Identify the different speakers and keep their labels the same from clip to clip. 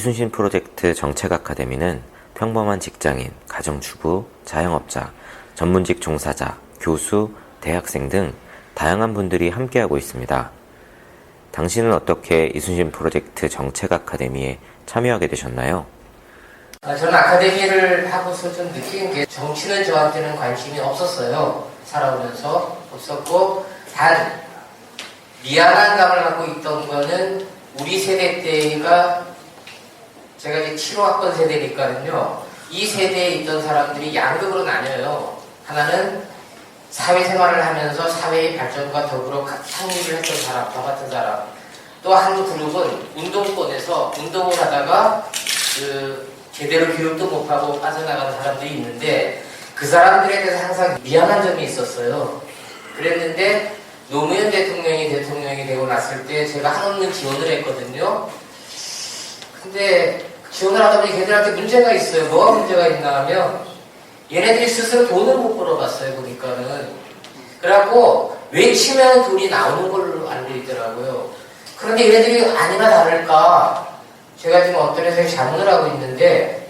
Speaker 1: 이순신 프로젝트 정책 아카데미는 평범한 직장인, 가정주부, 자영업자, 전문직 종사자, 교수, 대학생 등 다양한 분들이 함께하고 있습니다. 당신은 어떻게 이순신 프로젝트 정책 아카데미에 참여하게 되셨나요?
Speaker 2: 저는 아카데미를 하고서 좀 느낀 게 정치는 저한테는 관심이 없었어요. 살아오면서 없었고, 단 미안한 감을 갖고 있던 거는 우리 세대 때가 제가 이제 7호학번 세대니까요. 이 세대에 있던 사람들이 양극으로 나뉘어요. 하나는 사회생활을 하면서 사회의 발전과 더불어 창의를 했던 사람, 저 같은 사람. 또 한 그룹은 운동권에서 운동을 하다가 제대로 교육도 못하고 빠져나간 사람들이 있는데 그 사람들에 대해서 항상 미안한 점이 있었어요. 그랬는데 노무현 대통령이 되고 났을 때 제가 한없는 지원을 했거든요. 근데 지원을 하다 보니 걔들한테 문제가 있어요. 뭐가 문제가 있나 하면 얘네들이 스스로 돈을 못 벌어봤어요. 보니까는. 그래갖고 외치면 돈이 나오는 걸로 알고 있더라고요. 그런데 얘네들이 아니나 다를까 제가 지금 어떤 회사에 자문을 하고 있는데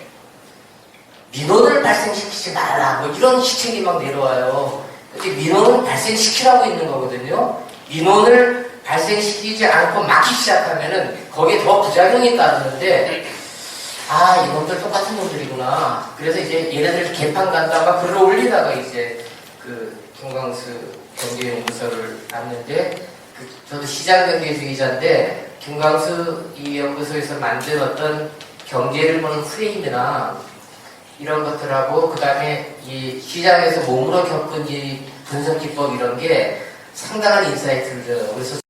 Speaker 2: 민원을 발생시키지 말라 뭐 이런 시책이 막 내려와요. 근데 민원을 발생시키라고 있는 거거든요. 민원을 발생시키지 않고 막기 시작하면은 거기에 더 부작용이 따르는데 이놈들 똑같은 놈들이구나. 그래서 이제 얘네들 개판 간다가 글을 올리다가 이제 김광수 경제연구소를 봤는데 저도 시장경제주의자인데 김광수 이 연구소에서 만든 어떤 경제를 보는 프레임이나 이런 것들하고 그 다음에 이 시장에서 몸으로 겪은 이 분석 기법 이런 게 상당한 인사이트를 줘요. 그래서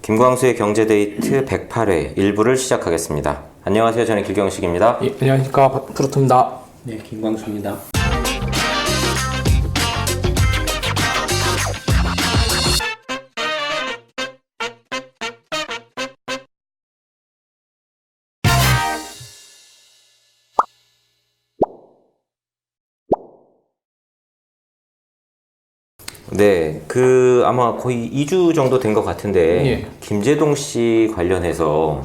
Speaker 1: 김광수의 경제데이트 108회 1부를 시작하겠습니다. 안녕하세요. 저는 길경식입니다.
Speaker 3: 예, 안녕하십니까. 프로토입니다.
Speaker 4: 네, 김광수입니다.
Speaker 1: 네, 아마 거의 2주 정도 된 것 같은데,
Speaker 3: 예.
Speaker 1: 김제동 씨 관련해서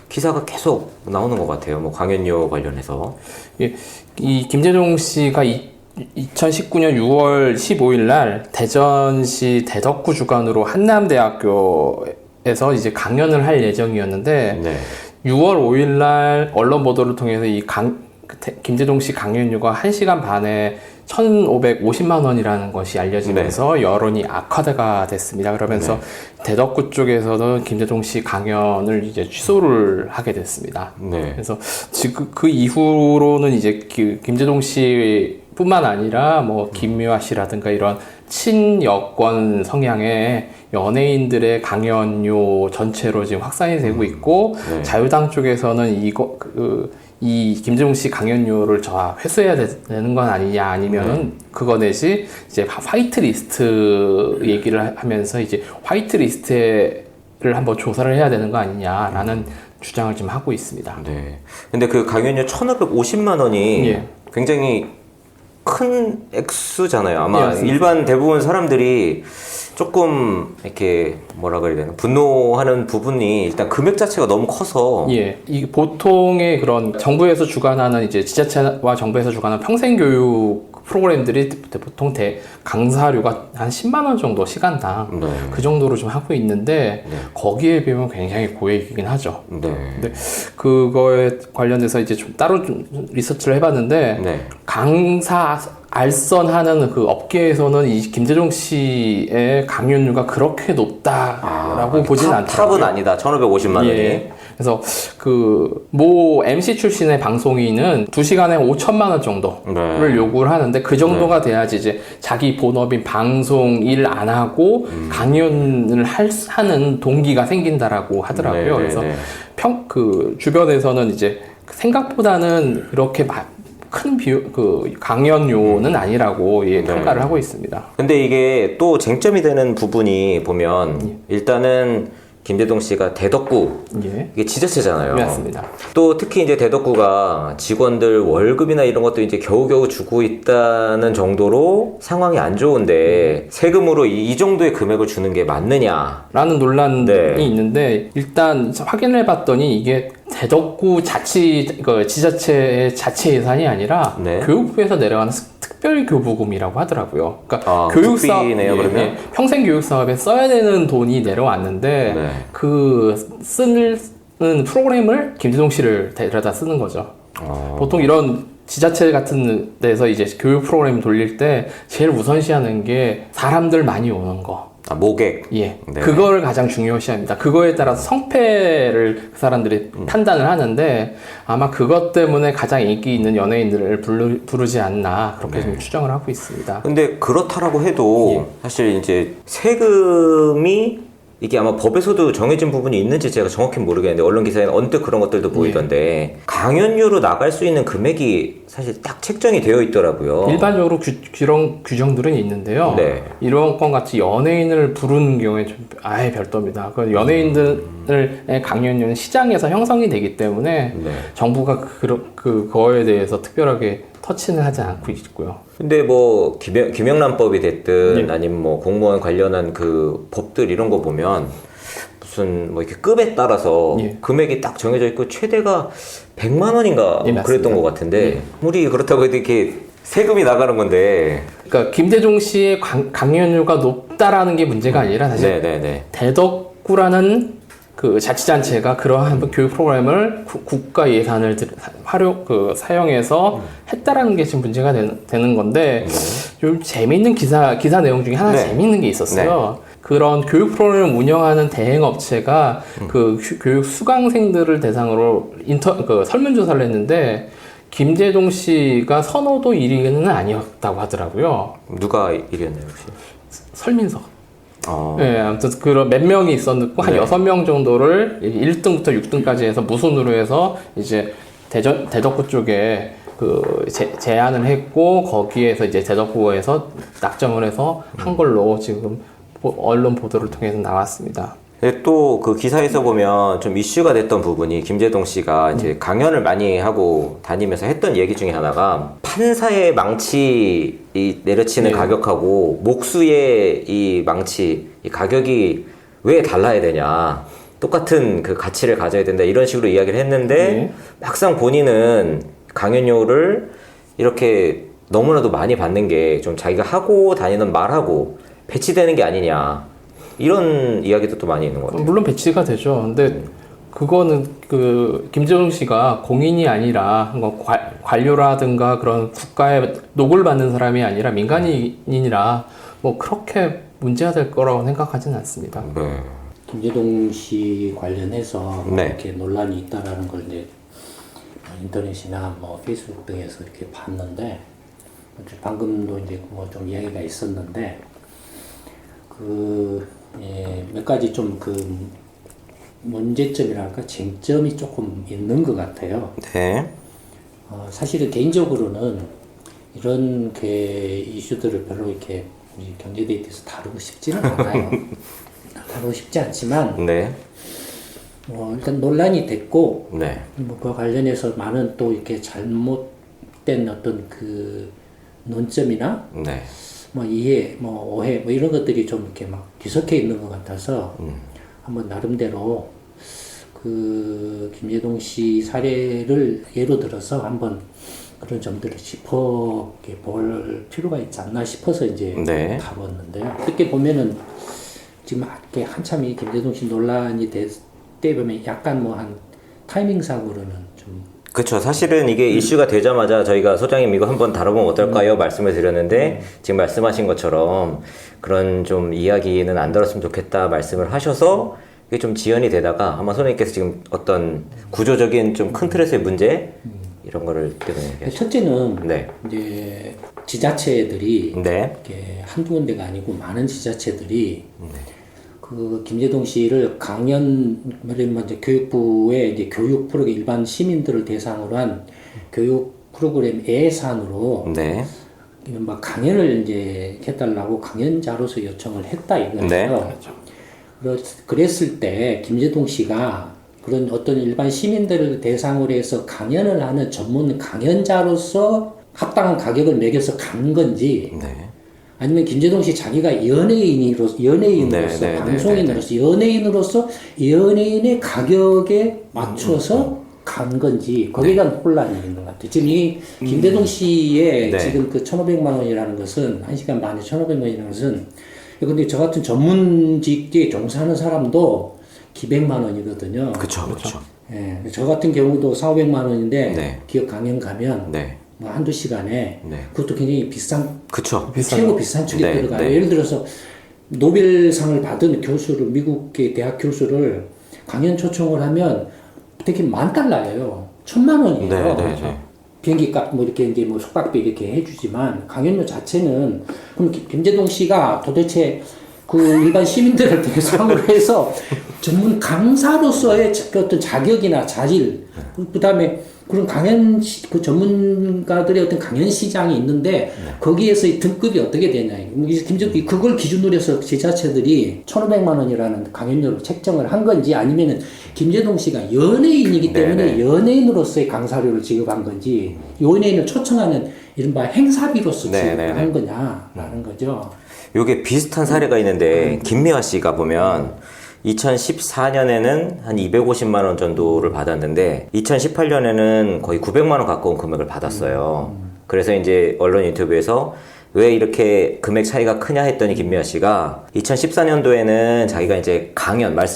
Speaker 1: 기사가 계속 나오는 것 같아요. 뭐, 강연료 관련해서.
Speaker 3: 예, 이 김재동 씨가 2019년 6월 15일 날 대전시 대덕구 주관으로 한남대학교에서 이제 강연을 할 예정이었는데,
Speaker 1: 네.
Speaker 3: 6월 5일 날 언론 보도를 통해서 김재동 씨 강연료가 1시간 반에 1,550만 원이라는 것이 알려지면서 여론이 악화가 됐습니다. 그러면서 대덕구 쪽에서는 김재동 씨 강연을 이제 취소를 하게 됐습니다.
Speaker 1: 네.
Speaker 3: 그래서 지금 그 이후로는 이제 김재동 씨뿐만 아니라 뭐 김미화 씨라든가 이런 친여권 성향의 연예인들의 강연료 전체로 지금 확산이 되고 있고 자유당 쪽에서는 이 김재동 씨 강연료를 회수해야 되는 건 아니냐 아니면은 그거 내지 이제 화이트 리스트 얘기를 하면서 이제 화이트 리스트를 한번 조사를 해야 되는 거 아니냐라는 주장을 지금 하고 있습니다.
Speaker 1: 네. 근데 그 강연료 1,550만 원이 굉장히 큰 액수잖아요. 아마 일반 대부분 사람들이 조금 이렇게 뭐라 그래야 되나 분노하는 부분이 일단 금액 자체가 너무 커서
Speaker 3: 이 보통의 그런 정부에서 주관하는 이제 지자체와 정부에서 주관하는 평생교육 프로그램들이 보통 강사료가 한 10만 원 정도 시간당 그 정도로 좀 하고 있는데 거기에 비하면 굉장히 고액이긴 하죠. 근데 그거에 관련돼서 이제 좀 따로 좀 리서치를 해봤는데 강사 알선하는 그 업계에서는 이 김재동 씨의 강연료가 그렇게 높다라고 보지는 않더라고요.
Speaker 1: 탑은 아니다. 1,550만 원이.
Speaker 3: 그래서 모 MC 출신의 방송인은 2시간에 5천만 원 정도를 요구를 하는데 그 정도가 돼야지 이제 자기 본업인 방송 일 안 하고 강연을 하는 동기가 생긴다라고 하더라고요. 그래서 주변에서는 이제 생각보다는 그렇게 큰 강연료는 아니라고 평가를 하고 있습니다.
Speaker 1: 근데 이게 또 쟁점이 되는 부분이 보면 일단은 김재동 씨가 대덕구
Speaker 3: 예.
Speaker 1: 이게 지자체잖아요.
Speaker 3: 맞습니다.
Speaker 1: 또 특히 이제 대덕구가 직원들 월급이나 이런 것도 이제 겨우겨우 주고 있다는 정도로 상황이 안 좋은데 세금으로 이 정도의 금액을 주는 게 맞느냐?
Speaker 3: 라는 논란이
Speaker 1: 네.
Speaker 3: 있는데 일단 확인을 해봤더니 이게 대덕구 지자체의 자체 예산이 아니라
Speaker 1: 네.
Speaker 3: 교육부에서 내려가는 특별교부금이라고 하더라고요. 그러니까
Speaker 1: 아,
Speaker 3: 교육사업,
Speaker 1: 국비네요, 그러면?
Speaker 3: 평생 교육사업에 써야 되는 돈이 내려왔는데
Speaker 1: 네.
Speaker 3: 그 쓰는 프로그램을 김재동 씨를 데려다 쓰는 거죠. 보통 이런 지자체 같은 데서 이제 교육 프로그램 돌릴 때 제일 우선시하는 게 사람들 많이 오는 거.
Speaker 1: 아, 모객.
Speaker 3: 예.
Speaker 1: 네.
Speaker 3: 그거를 가장 중요시합니다. 그거에 따라서 성패를 그 사람들이 판단을 하는데 아마 그것 때문에 가장 인기 있는 연예인들을 부르지 않나 그렇게 좀 추정을 하고 있습니다.
Speaker 1: 근데 그렇다라고 해도 사실 이제 세금이 이게 아마 법에서도 정해진 부분이 있는지 제가 정확히 모르겠는데 언론 기사에 언뜻 그런 것들도 보이던데 강연료로 나갈 수 있는 금액이 사실 딱 책정이 되어 있더라고요.
Speaker 3: 일반적으로 규정들은 있는데요.
Speaker 1: 네.
Speaker 3: 이런 건 같이 연예인을 부르는 경우에 좀 아예 별도입니다. 그 연예인들의 강연료는 시장에서 형성이 되기 때문에
Speaker 1: 네.
Speaker 3: 정부가 그거에 대해서 특별하게 터치는 하지 않고 있고요.
Speaker 1: 근데 뭐 김영란법이 됐든
Speaker 3: 예.
Speaker 1: 아니면 뭐 공무원 관련한 그 법들 이런 거 보면 무슨 뭐 이렇게 급에 따라서
Speaker 3: 예.
Speaker 1: 금액이 딱 정해져 있고 최대가 100만 원인가
Speaker 3: 예,
Speaker 1: 그랬던
Speaker 3: 맞습니다.
Speaker 1: 것 같은데 아무리 그렇다고 해도 이렇게 세금이 나가는 건데
Speaker 3: 그러니까 김대중 씨의 강연료가 높다라는 게 문제가 아니라 사실
Speaker 1: 네네네.
Speaker 3: 대덕구라는 그 자치단체가 그러한 교육 프로그램을 국가 예산을 사용해서 했다라는 게 지금 문제가 되는 건데 좀 재미있는 기사 내용 중에 하나
Speaker 1: 네.
Speaker 3: 재미있는 게 있었어요. 그런 교육 프로그램을 운영하는 대행 업체가 그 교육 수강생들을 대상으로 설문조사를 했는데 김재동 씨가 선호도 1위는 아니었다고 하더라고요.
Speaker 1: 누가 일이었나요 혹시?
Speaker 3: 설민석.
Speaker 1: 어.
Speaker 3: 네, 아무튼 그런 몇 명이 있었고 한
Speaker 1: 네.
Speaker 3: 6명 정도를 1등부터 6등까지 해서 무순으로 해서 이제 대덕구 쪽에 그 제안을 했고 거기에서 이제 대덕구에서 낙점을 해서 한 걸로 지금 언론 보도를 통해서 나왔습니다.
Speaker 1: 또 그 기사에서 보면 좀 이슈가 됐던 부분이 김재동 씨가 이제 강연을 많이 하고 다니면서 했던 얘기 중에 하나가 판사의 망치 이 내려치는
Speaker 3: 네.
Speaker 1: 가격하고 목수의 이 망치 이 가격이 왜 달라야 되냐 똑같은 그 가치를 가져야 된다 이런 식으로 이야기를 했는데
Speaker 3: 네.
Speaker 1: 막상 본인은 강연료를 이렇게 너무나도 많이 받는 게 좀 자기가 하고 다니는 말하고 배치되는 게 아니냐 이런 이야기도 또 많이 있는 것 같아요.
Speaker 3: 물론 배치가 되죠. 근데 그거는 그 김재동 씨가 공인이 아니라 뭐 관료라든가 그런 국가의 녹을 받는 사람이 아니라 민간인이라 뭐 그렇게 문제가 될 거라고 생각하지는 않습니다.
Speaker 1: 네.
Speaker 4: 김재동 씨 관련해서
Speaker 1: 네.
Speaker 4: 이렇게 논란이 있다라는 걸 이제 인터넷이나 뭐 페이스북 등에서 이렇게 봤는데 방금도 이제 뭐 좀 이야기가 있었는데 몇 가지 좀 그 문제점이랄까 쟁점이 조금 있는 것 같아요.
Speaker 1: 네.
Speaker 4: 사실은 개인적으로는 이런 그 이슈들을 별로 이렇게 경제데이트에서 다루고 싶지는 않아요. 다루고 싶지 않지만
Speaker 1: 네.
Speaker 4: 일단 논란이 됐고
Speaker 1: 네.
Speaker 4: 그 관련해서 많은 또 이렇게 잘못된 어떤 그 논점이나
Speaker 1: 네.
Speaker 4: 이해, 오해, 이런 것들이 좀 이렇게 막 뒤섞여 있는 것 같아서 한번 나름대로 그 김재동 씨 사례를 예로 들어서 한번 그런 점들을 짚어볼 필요가 있지 않나 싶어서 이제
Speaker 1: 네.
Speaker 4: 다뤘는데요. 어떻게 보면은 지금 이렇게 한참 이 김재동 씨 논란이 될 때 보면 약간 한 타이밍상으로는 좀
Speaker 1: 그렇죠. 사실은 이게 이슈가 되자마자 저희가 소장님 이거 한번 다뤄보면 어떨까요? 말씀을 드렸는데 지금 말씀하신 것처럼 그런 좀 이야기는 안 들었으면 좋겠다 말씀을 하셔서 이게 좀 지연이 되다가 아마 소장님께서 지금 어떤 구조적인 좀 큰 틀에서의 문제 이런 거를 때문에
Speaker 4: 첫째는
Speaker 1: 네.
Speaker 4: 이제 지자체들이
Speaker 1: 네.
Speaker 4: 이렇게 한두 군데가 아니고 많은 지자체들이 그 김재동 씨를 이제 교육부의 이제 교육 프로그램 일반 시민들을 대상으로 한 교육 프로그램 예산으로
Speaker 1: 네.
Speaker 4: 이른바 강연을 이제 해달라고 강연자로서 요청을 했다 이거예요.
Speaker 1: 네.
Speaker 4: 그랬을 때 김재동 씨가 그런 어떤 일반 시민들을 대상으로 해서 강연을 하는 전문 강연자로서 합당한 가격을 매겨서 간 건지
Speaker 1: 네.
Speaker 4: 아니면 김재동 씨 자기가 연예인으로서 방송인으로서 연예인으로서 연예인의 가격에 맞춰서 간 건지 거기에 대한 혼란이 있는 것 같아요. 지금 이 김재동 씨의
Speaker 1: 네.
Speaker 4: 지금 그 1,500만 원이라는 것은 1시간 반에 1,500만 원이라는 것은 근데 저 같은 전문직에 종사하는 사람도 기백만 원이거든요.
Speaker 1: 그쵸.
Speaker 4: 예, 저 같은 경우도 4,500만 원인데
Speaker 1: 네.
Speaker 4: 기업 강연 가면
Speaker 1: 네.
Speaker 4: 뭐 한두 시간에
Speaker 1: 네.
Speaker 4: 그것도 굉장히 비싼
Speaker 1: 그쵸.
Speaker 4: 최고 비싼 축이
Speaker 1: 네,
Speaker 4: 들어가요.
Speaker 1: 네.
Speaker 4: 예를 들어서 노벨상을 받은 교수를 미국의 대학 교수를 강연 초청을 하면 되게 $10,000예요. 1,000만 원이에요.
Speaker 1: 네, 네,
Speaker 4: 그래서
Speaker 1: 네.
Speaker 4: 비행기 값 뭐 이렇게 이제 뭐 숙박비 이렇게 해주지만 강연료 자체는 그럼 김재동 씨가 도대체 그 일반 시민들을 대상으로 해서 전문 강사로서의 어떤 자격이나 자질, 그 다음에 그런 그 전문가들의 어떤 강연 시장이 있는데 거기에서의 등급이 어떻게 되냐. 그걸 기준으로 해서 지자체들이 1,500만 원이라는 강연료를 책정을 한 건지 아니면은 김재동 씨가 연예인이기 때문에 연예인으로서의 강사료를 지급한 건지 연예인을 초청하는 이른바 행사비로서 지급을 한 거냐라는 거죠.
Speaker 1: 요게 비슷한 사례가 있는데 김미화 씨가 보면 2014년에는 한 250만 원 정도를 받았는데 2018년에는 거의 900만 원 가까운 금액을 받았어요. 그래서 이제 언론 인터뷰에서 왜 이렇게 금액 차이가 크냐 했더니 김미화 씨가 2014년도에는 자기가 이제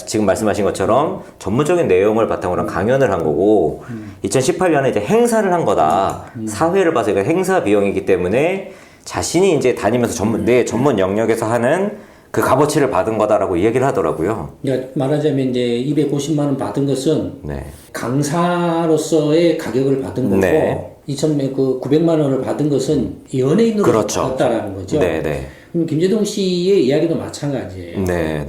Speaker 1: 지금 말씀하신 것처럼 전문적인 내용을 바탕으로 한 강연을 한 거고 2018년에 이제 행사를 한 거다. 사회를 봐서 이거 행사 비용이기 때문에 자신이 이제 다니면서 내 전문 영역에서 하는 그 값어치를 받은 거다라고 이야기를 하더라고요.
Speaker 4: 그러니까 말하자면 이제 250만 원 받은 것은
Speaker 1: 네.
Speaker 4: 강사로서의 가격을 받은 거고
Speaker 1: 네.
Speaker 4: 900만 원을 받은 것은 연예인으로
Speaker 1: 그렇죠.
Speaker 4: 받았다라는 거죠.
Speaker 1: 네.
Speaker 4: 그럼 김재동 씨의 이야기도 마찬가지예요.
Speaker 1: 네.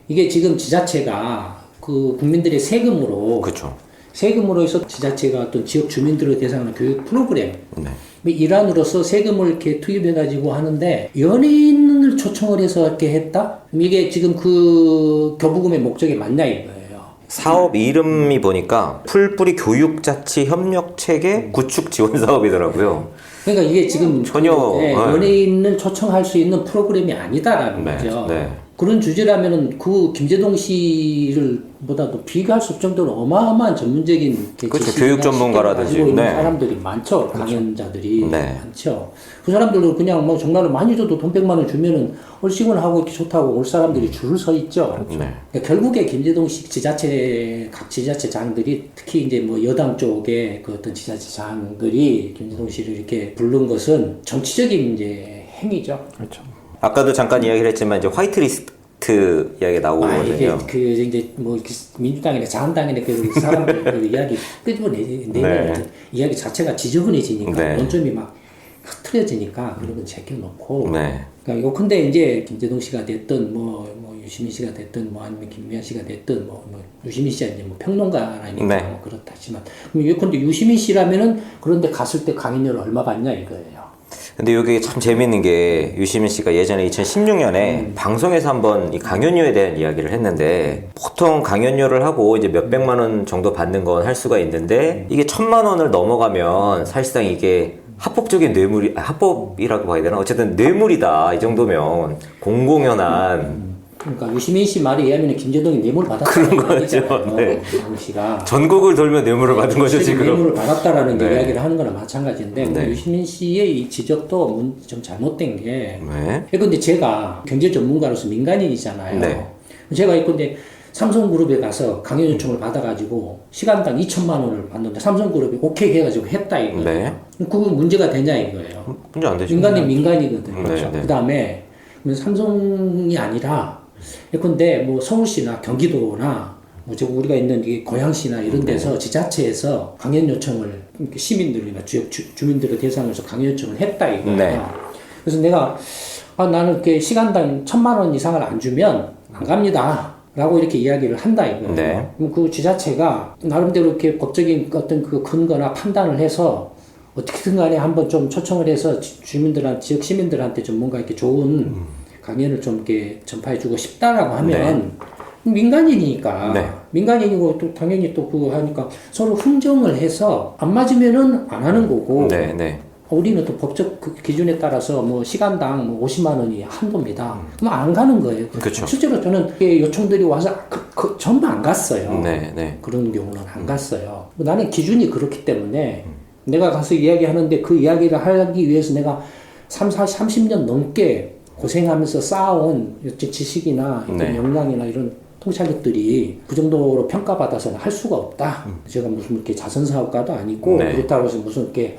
Speaker 4: 이게 지금 지자체가 그 국민들의 세금으로
Speaker 1: 그렇죠.
Speaker 4: 세금으로 해서 지자체가 어떤 지역 주민들을 대상으로 교육 프로그램
Speaker 1: 네.
Speaker 4: 일환으로서 세금을 이렇게 투입해가지고 하는데 연예인을 초청을 해서 이렇게 했다? 이게 지금 그 교부금의 목적이 맞냐 이거예요.
Speaker 1: 사업 이름이 보니까 풀뿌리 교육자치 협력체계 구축 지원 사업이더라고요.
Speaker 4: 그러니까 이게 지금
Speaker 1: 전혀,
Speaker 4: 연예인을 초청할 수 있는 프로그램이 아니다라는 거죠.
Speaker 1: 네.
Speaker 4: 그런 주제라면은 그 김재동 씨를 보다도 비교할 수 없을 정도로 어마어마한 전문적인
Speaker 1: 그렇죠. 교육 전문가라든지.
Speaker 4: 가지고 있는
Speaker 1: 네.
Speaker 4: 사람들이 많죠. 강연자들이
Speaker 1: 네.
Speaker 4: 많죠. 그 사람들도 그냥 뭐 정말로 많이 줘도 돈 100만 원 주면은 얼씨구나 하고 이렇게 좋다고 올 사람들이 줄을 서 있죠.
Speaker 1: 네.
Speaker 4: 그러니까 결국에 김재동 씨 각 지자체장들이 특히 이제 뭐 여당 쪽의 그 어떤 지자체장들이 김재동 씨를 이렇게 부른 것은 정치적인 이제 행위죠.
Speaker 3: 그렇죠.
Speaker 1: 아까도 잠깐 이야기를 했지만 이제 화이트리스트 이야기가 나오거든요.
Speaker 4: 이게 그 이제 뭐 민주당이나 자한당이나 그 사람들 그 이야기 끄집어내면
Speaker 1: 네.
Speaker 4: 이야기 자체가 지저분해지니까
Speaker 1: 네.
Speaker 4: 논점이 막 흐트러지니까 그런 건 제껴놓고.
Speaker 1: 네.
Speaker 4: 그러니까 요컨대 이제 김재동 씨가 됐든 뭐 유시민 씨가 됐든 뭐 아니면 김미아 씨가 됐든 뭐 유시민 씨가 이제 뭐 평론가라니까
Speaker 1: 네.
Speaker 4: 뭐 그렇다 하지만 그럼 요컨대 유시민 씨라면은 그런데 갔을 때 강연료를 얼마 받냐 이거예요.
Speaker 1: 근데 이게 참 재밌는 게 유시민 씨가 예전에 2016년에 방송에서 한번 이 강연료에 대한 이야기를 했는데 보통 강연료를 하고 이제 몇백만 원 정도 받는 건 할 수가 있는데 이게 1,000만 원을 넘어가면 사실상 이게 합법적인 합법이라고 봐야 되나? 어쨌든 뇌물이다. 이 정도면 공공연한
Speaker 4: 그러니까 유시민 씨 말에 의하면 김재동이 뇌물을 받았다는
Speaker 1: 그런 거죠. 네.
Speaker 4: 김재동 씨가
Speaker 1: 전국을 돌며 뇌물을 받은 거죠, 지금.
Speaker 4: 뇌물을 받았다라는
Speaker 1: 네.
Speaker 4: 이야기를 하는 거나 마찬가지인데
Speaker 1: 네.
Speaker 4: 유시민 씨의 이 지적도 좀 잘못된 게
Speaker 1: 네.
Speaker 4: 근데 제가 경제 전문가로서 민간인이잖아요.
Speaker 1: 네.
Speaker 4: 제가 근데 삼성그룹에 가서 강연 요청을 받아가지고 시간당 2,000만 원을 받는데 삼성그룹이 오케이 해가지고 했다 이거예요.
Speaker 1: 네.
Speaker 4: 그건 문제가 되냐 이거예요.
Speaker 1: 문제 안 되죠.
Speaker 4: 민간인 민간이거든요.
Speaker 1: 네, 네.
Speaker 4: 그 다음에 삼성이 아니라 예컨대 뭐 서울시나 경기도나 뭐 지금 우리가 있는 이 고양시나 이런 데서 지자체에서 강연 요청을 시민들이나 지역 주민들을 대상으로 해서 강연 요청을 했다 이거예요.
Speaker 1: 네.
Speaker 4: 그래서 내가 나는 이렇게 시간당 1,000만 원 이상을 안 주면 안 갑니다. 라고 이렇게 이야기를 한다 이거예요.
Speaker 1: 네.
Speaker 4: 그럼 그 지자체가 나름대로 이렇게 법적인 어떤 그 근거나 판단을 해서 어떻게든 간에 한번 좀 초청을 해서 주민들한테, 지역 시민들한테 좀 뭔가 이렇게 좋은 강연을 좀 이렇게 전파해주고 싶다라고 하면 민간인이니까
Speaker 1: 네.
Speaker 4: 민간인이고 또 당연히 또 그거 하니까 서로 흥정을 해서 안 맞으면은 안 하는 거고
Speaker 1: 네, 네.
Speaker 4: 우리는 또 법적 그 기준에 따라서 뭐 시간당 뭐 50만 원이 한도입니다. 그럼 안 가는 거예요.
Speaker 1: 그쵸.
Speaker 4: 실제로 저는 요청들이 와서 전부 안 갔어요.
Speaker 1: 네, 네.
Speaker 4: 그런 경우는 안 갔어요. 나는 기준이 그렇기 때문에 내가 가서 이야기하는데 그 이야기를 하기 위해서 내가 30년 넘게 고생하면서 쌓아온 지식이나
Speaker 1: 네.
Speaker 4: 역량이나 이런 통찰력들이 그 정도로 평가받아서는 할 수가 없다. 제가 무슨 이렇게 자선사업가도 아니고
Speaker 1: 네.
Speaker 4: 그렇다고 해서 무슨 이렇게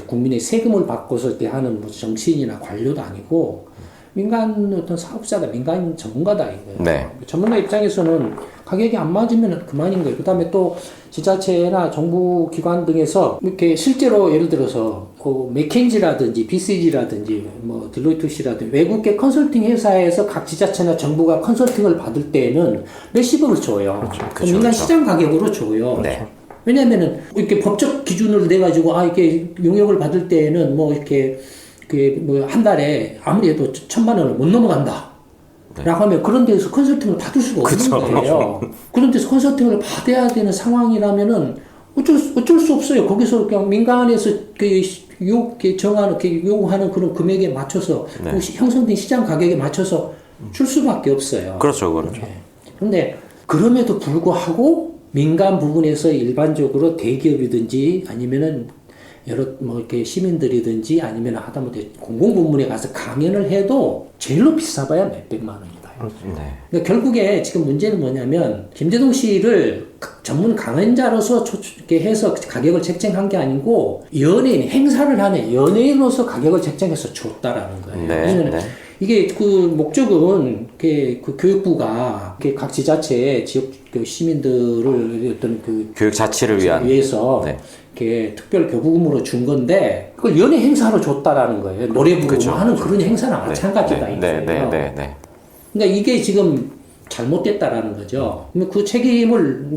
Speaker 4: 국민의 세금을 받고서 이렇게 하는 무슨 정치인이나 관료도 아니고 민간 어떤 사업자다, 민간 전문가다 이거예요.
Speaker 1: 네.
Speaker 4: 전문가 입장에서는 가격이 안 맞으면 그만인 거예요. 그다음에 또 지자체나 정부 기관 등에서 이렇게 실제로 예를 들어서 그 맥켄지라든지 BCG라든지 뭐 딜로이트시라든지 외국계 컨설팅 회사에서 각 지자체나 정부가 컨설팅을 받을 때에는 몇십억을 줘요.
Speaker 1: 그렇죠.
Speaker 4: 민간
Speaker 1: 그렇죠.
Speaker 4: 시장 가격으로 줘요.
Speaker 1: 네.
Speaker 4: 왜냐면은 이렇게 법적 기준을 내 가지고 이렇게 용역을 받을 때에는 뭐 이렇게 뭐 한 달에 아무리 해도 1,000만 원을 못 넘어간다. 라고 하면 그런 데서 컨설팅을 받을 수가 없는
Speaker 1: 그쵸.
Speaker 4: 거예요. 그런 데서 컨설팅을 받아야 되는 상황이라면은 어쩔 수 없어요. 거기서 그냥 민간에서 정하는, 요구하는 그런 금액에 맞춰서
Speaker 1: 네.
Speaker 4: 형성된 시장 가격에 맞춰서 줄 수밖에 없어요.
Speaker 1: 그렇죠, 그렇죠.
Speaker 4: 그런데 그럼에도 불구하고 민간 부분에서 일반적으로 대기업이든지 아니면은 여러 뭐 이렇게 시민들이든지 아니면 하다못해 공공부문에 가서 강연을 해도 제일로 비싸봐야 몇백만 원이다.
Speaker 1: 네.
Speaker 4: 그러니까 결국에 지금 문제는 뭐냐면 김재동 씨를 전문 강연자로서 이렇게 해서 가격을 책정한 게 아니고 연예인 행사를 하는 연예인으로서 가격을 책정해서 줬다라는 거예요.
Speaker 1: 네,
Speaker 4: 왜냐면
Speaker 1: 네.
Speaker 4: 이게 그 목적은 그 교육부가 각 지자체 지역 그 시민들을 어떤 그
Speaker 1: 교육 자치를 위한.
Speaker 4: 위해서
Speaker 1: 네.
Speaker 4: 이렇게 특별 교부금으로 준 건데 그걸 연예 행사로 줬다라는 거예요. 노래 부르고
Speaker 1: 그쵸.
Speaker 4: 하는 그런 행사랑
Speaker 1: 네.
Speaker 4: 마찬가지다
Speaker 1: 네,
Speaker 4: 이거예요.
Speaker 1: 네, 네, 네.
Speaker 4: 그러니까 이게 지금 잘못됐다라는 거죠. 그럼 그 책임을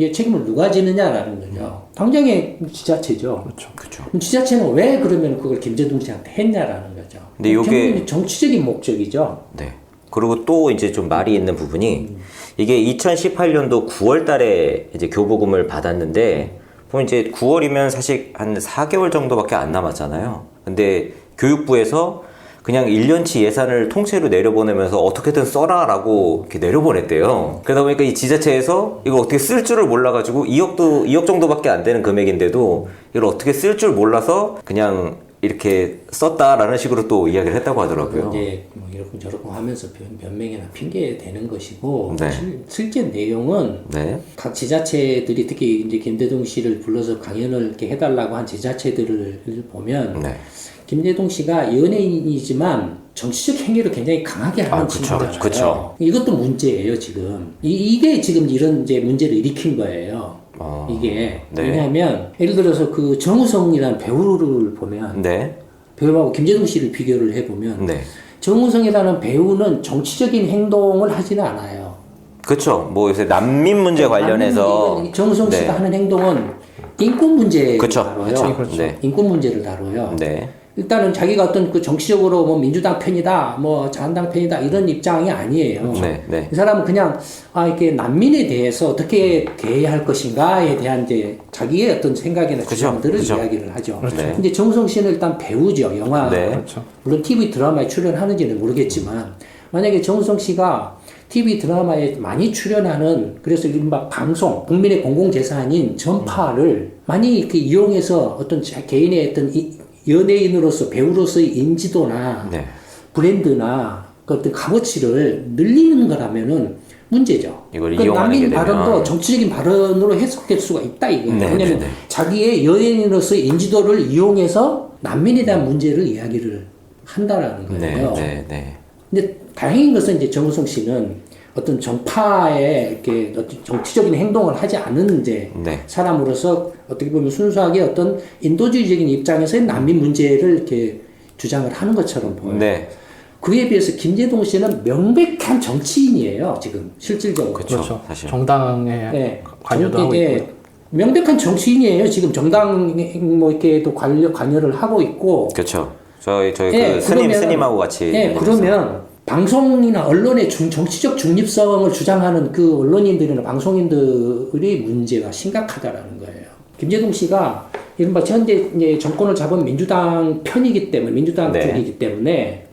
Speaker 4: 누가 지느냐라는 거죠. 당장의 지자체죠.
Speaker 3: 그렇죠.
Speaker 1: 그렇죠.
Speaker 4: 그럼 지자체는 왜 그러면 그걸 김재동 씨한테 했냐라는 거죠.
Speaker 1: 근데 요게-
Speaker 4: 결국은 정치적인 목적이죠.
Speaker 1: 네. 그리고 또 이제 좀 말이 있는 부분이 이게 2018년도 9월 달에 이제 교부금을 받았는데 보면 이제 9월이면 사실 한 4개월 정도밖에 안 남았잖아요. 근데 교육부에서 그냥 1년치 예산을 통째로 내려보내면서 어떻게든 써라라고 이렇게 내려보냈대요. 그러다 보니까 이 지자체에서 이걸 어떻게 쓸 줄을 몰라가지고 2억 정도밖에 안 되는 금액인데도 이걸 어떻게 쓸 줄 몰라서 그냥 이렇게 썼다라는 식으로 또 이야기를 했다고 하더라고요.
Speaker 4: 이제 뭐 이렇게 저렇게 하면서 변명이나 핑계 대는 것이고
Speaker 1: 네.
Speaker 4: 실제 내용은
Speaker 1: 네.
Speaker 4: 각 지자체들이 특히 이제 김재동 씨를 불러서 강연을 이렇게 해달라고 한 지자체들을 보면
Speaker 1: 네.
Speaker 4: 김재동 씨가 연예인이지만 정치적 행위를 굉장히 강하게 하는
Speaker 1: 그쵸,
Speaker 4: 친구잖아요.
Speaker 1: 그쵸.
Speaker 4: 이것도 문제예요 지금. 이게 지금 이런 이제 문제를 일으킨 거예요. 이게
Speaker 1: 네.
Speaker 4: 왜냐하면 예를 들어서 그 정우성이라는 배우를 보면
Speaker 1: 네.
Speaker 4: 배우하고 김재동 씨를 비교를 해보면
Speaker 1: 네.
Speaker 4: 정우성이라는 배우는 정치적인 행동을 하지는 않아요.
Speaker 1: 그쵸. 뭐 요새 난민 문제 관련해서.
Speaker 4: 정우성 씨가
Speaker 1: 네.
Speaker 4: 하는 행동은 인권 문제를
Speaker 1: 그쵸.
Speaker 4: 다뤄요.
Speaker 1: 그쵸. 네.
Speaker 4: 인권 문제를 다뤄요.
Speaker 1: 네.
Speaker 4: 일단은 자기가 어떤 그 정치적으로 뭐 민주당 편이다, 뭐 자한당 편이다 이런 입장이 아니에요.
Speaker 1: 네. 네.
Speaker 4: 이 사람은 그냥 이렇게 난민에 대해서 어떻게 대해야 할 것인가에 대한 이제 자기의 어떤 생각이나
Speaker 1: 그죠,
Speaker 4: 주장들을
Speaker 1: 그죠.
Speaker 4: 이야기를 하죠.
Speaker 1: 네.
Speaker 4: 근데 정우성 씨는 일단 배우죠, 영화.
Speaker 1: 네.
Speaker 3: 그렇죠.
Speaker 4: 물론 TV 드라마에 출연하는지는 모르겠지만 만약에 정우성 씨가 TV 드라마에 많이 출연하는 그래서 이른바 방송 국민의 공공재산인 전파를 많이 이렇게 이용해서 어떤 개인의 어떤 연예인으로서 배우로서의 인지도나
Speaker 1: 네.
Speaker 4: 브랜드나 그 어떤 값어치를 늘리는 거라면은 문제죠.
Speaker 1: 이걸
Speaker 4: 그
Speaker 1: 이용하는 게
Speaker 4: 남인
Speaker 1: 되면.
Speaker 4: 발언도 정치적인 발언으로 해석될 수가 있다 이거예요.
Speaker 1: 네,
Speaker 4: 왜냐하면
Speaker 1: 네, 네.
Speaker 4: 자기의 연예인으로서의 인지도를 이용해서 난민에 대한 문제를 이야기를 한다라는 거예요.
Speaker 1: 네. 네.
Speaker 4: 근데 다행인 것은 이제 정우성 씨는 어떤 정파에 이렇게 어떤 정치적인 행동을 하지 않은 이제
Speaker 1: 네.
Speaker 4: 사람으로서 어떻게 보면 순수하게 어떤 인도주의적인 입장에서의 난민 문제를 이렇게 주장을 하는 것처럼 보여요.
Speaker 1: 네.
Speaker 4: 그에 비해서 김재동 씨는 명백한 정치인이에요. 지금 실질적으로.
Speaker 1: 그렇죠. 사실.
Speaker 3: 정당에
Speaker 4: 네.
Speaker 3: 관여도 하고
Speaker 4: 이게
Speaker 3: 있고요.
Speaker 4: 명백한 정치인이에요. 지금 정당 뭐 이렇게 또 관여를 하고 있고.
Speaker 1: 그렇죠. 저희
Speaker 4: 네,
Speaker 1: 그 스님하고 같이.
Speaker 4: 네,
Speaker 1: 다니면서.
Speaker 4: 그러면 방송이나 언론의 정치적 중립성을 주장하는 그 언론인들이나 방송인들이 문제가 심각하다라는 거예요. 김재동 씨가 이른바 현재 이제 정권을 잡은 민주당 편이기 때문에 민주당
Speaker 1: 네.
Speaker 4: 쪽이기 때문에